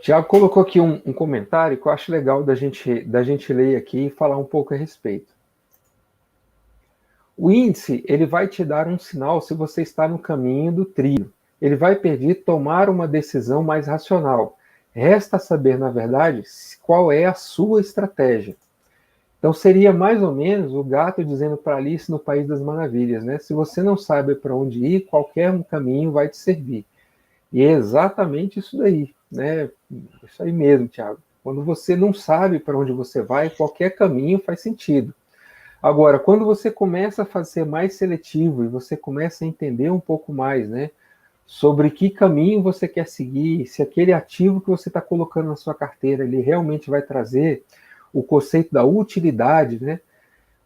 Tiago colocou aqui um comentário que eu acho legal da gente ler aqui e falar um pouco a respeito. O índice, ele vai te dar um sinal se você está no caminho do trilho. Ele vai pedir tomar uma decisão mais racional. Resta saber, na verdade, qual é a sua estratégia. Então seria mais ou menos o gato dizendo para Alice no País das Maravilhas, né? Se você não sabe para onde ir, qualquer um caminho vai te servir. E é exatamente isso daí, né? Isso aí mesmo, Thiago. Quando você não sabe para onde você vai, qualquer caminho faz sentido. Agora, quando você começa a ser mais seletivo e você começa a entender um pouco mais, né, sobre que caminho você quer seguir, se aquele ativo que você está colocando na sua carteira, ele realmente vai trazer o conceito da utilidade, né?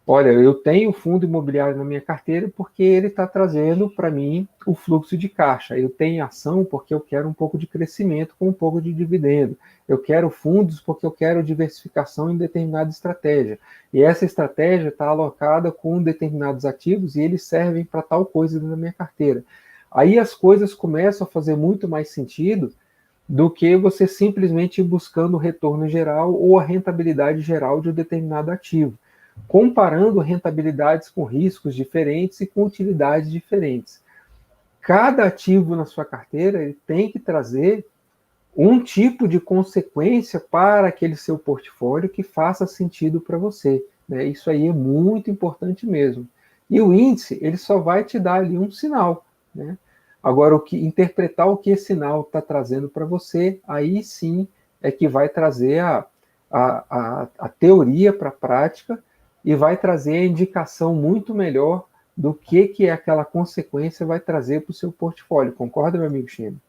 Olha, eu tenho fundo imobiliário na minha carteira porque ele está trazendo para mim o fluxo de caixa. Eu tenho ação porque eu quero um pouco de crescimento com um pouco de dividendo. Eu quero fundos porque eu quero diversificação em determinada estratégia. E essa estratégia está alocada com determinados ativos e eles servem para tal coisa na minha carteira. Aí as coisas começam a fazer muito mais sentido do que você simplesmente ir buscando o retorno geral ou a rentabilidade geral de um determinado ativo, comparando rentabilidades com riscos diferentes e com utilidades diferentes. Cada ativo na sua carteira ele tem que trazer um tipo de consequência para aquele seu portfólio que faça sentido para você, né? Isso aí é muito importante mesmo. E o índice, ele só vai te dar ali um sinal, né? Agora, interpretar o que esse sinal está trazendo para você, aí sim é que vai trazer a teoria para a prática e vai trazer a indicação muito melhor do que é aquela consequência vai trazer para o seu portfólio. Concorda, meu amigo Chino?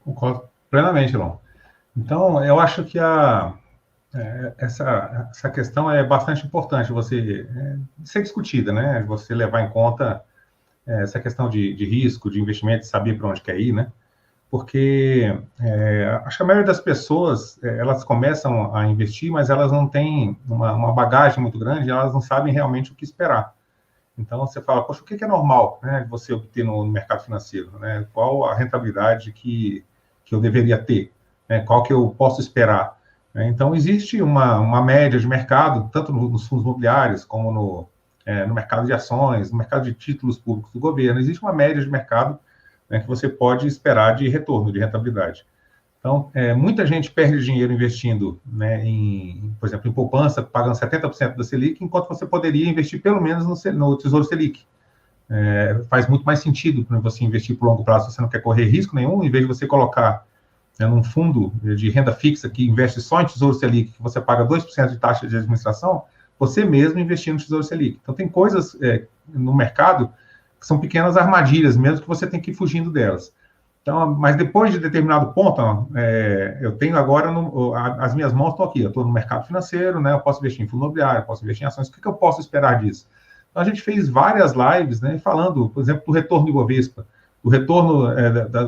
Concordo plenamente, Ilon. Então, eu acho que essa questão é bastante importante ser discutida, né? Você levar em conta essa questão de risco, de investimento, de saber para onde quer ir, né? Porque acho que a maioria das pessoas, elas começam a investir, mas elas não têm uma bagagem muito grande, elas não sabem realmente o que esperar. Então, você fala, poxa, o que é normal, né, você obter no mercado financeiro? Né? Qual a rentabilidade que eu deveria ter? Né? Qual que eu posso esperar? Então, existe uma média de mercado, tanto nos fundos imobiliários, como no mercado de ações, no mercado de títulos públicos do governo. Existe uma média de mercado, né, que você pode esperar de retorno, de rentabilidade. Então, muita gente perde dinheiro investindo, né, por exemplo, em poupança, pagando 70% da Selic, enquanto você poderia investir pelo menos no Tesouro Selic. Faz muito mais sentido para você investir por longo prazo, se você não quer correr risco nenhum, em vez de você colocar, né, num fundo de renda fixa que investe só em Tesouro Selic, que você paga 2% de taxa de administração, você mesmo investir no Tesouro Selic. Então, tem coisas no mercado que são pequenas armadilhas, mesmo que você tem que ir fugindo delas. Então, mas depois de determinado ponto, eu tenho agora, as minhas mãos estão aqui, eu estou no mercado financeiro, né, eu posso investir em fundo imobiliário, posso investir em ações, o que eu posso esperar disso? Então, a gente fez várias lives, né, falando, por exemplo, do retorno do Ibovespa, do retorno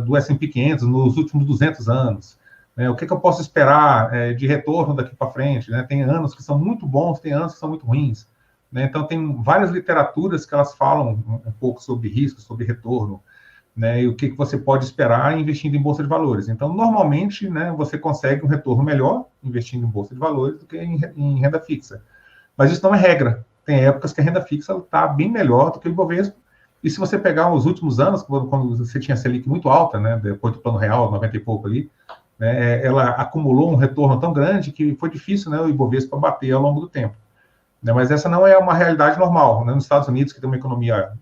do S&P 500 nos últimos 200 anos, né, o que eu posso esperar de retorno daqui para frente, né? Tem anos que são muito bons, tem anos que são muito ruins, né? Então, tem várias literaturas que elas falam um pouco sobre risco, sobre retorno, né, e o que você pode esperar investindo em bolsa de valores. Então, normalmente, né, você consegue um retorno melhor investindo em bolsa de valores do que em renda fixa. Mas isso não é regra. Tem épocas que a renda fixa está bem melhor do que o Ibovespa. E se você pegar os últimos anos, quando você tinha a Selic muito alta, né, depois do Plano Real, 90 e pouco ali, né, ela acumulou um retorno tão grande que foi difícil, né, o Ibovespa bater ao longo do tempo. Mas essa não é uma realidade normal, né? Nos Estados Unidos, que tem uma economia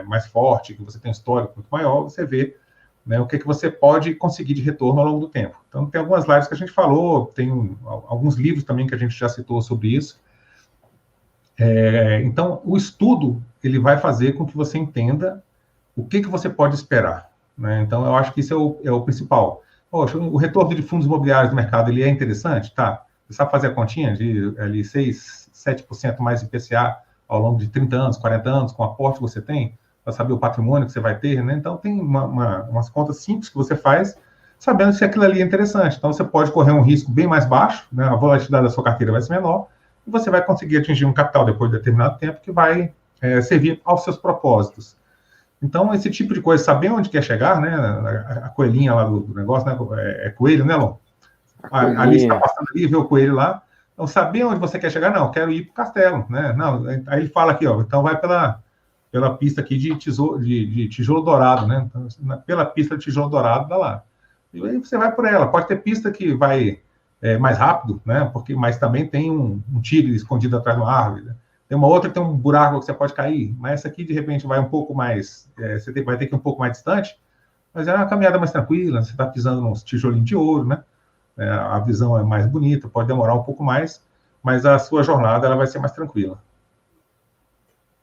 mais forte, que você tem um histórico muito maior, você vê, né, o que você pode conseguir de retorno ao longo do tempo. Então, tem algumas lives que a gente falou, tem alguns livros também que a gente já citou sobre isso. Então, o estudo, ele vai fazer com que você entenda o que você pode esperar, né? Então, eu acho que isso é o principal. Poxa, o retorno de fundos imobiliários no mercado, ele é interessante? Tá. Você sabe fazer a continha de ali 6, 7% mais IPCA ao longo de 30 anos, 40 anos, com o aporte que você tem, para saber o patrimônio que você vai ter, né? Então, tem umas contas simples que você faz, sabendo se aquilo ali é interessante. Então, você pode correr um risco bem mais baixo, né? A volatilidade da sua carteira vai ser menor, e você vai conseguir atingir um capital depois de determinado tempo que vai servir aos seus propósitos. Então, esse tipo de coisa, saber onde quer chegar, né? A coelhinha lá do negócio, né? É coelho, né, Lon? Ali está passando ali, vê o coelho lá. Então, saber onde você quer chegar? Não, quero ir para o castelo, né? Não, aí ele fala aqui, ó, então vai pela pista aqui de tijolo dourado, né? Então, pela pista de tijolo dourado, dá lá. E aí você vai por ela. Pode ter pista que vai mais rápido, né? Mas também tem um tigre escondido atrás de uma árvore, né? Tem uma outra que tem um buraco que você pode cair, mas essa aqui, de repente, vai um pouco mais... você vai ter que ir um pouco mais distante, mas é uma caminhada mais tranquila, você está pisando nos tijolinhos de ouro, né? A visão é mais bonita, pode demorar um pouco mais, mas a sua jornada ela vai ser mais tranquila.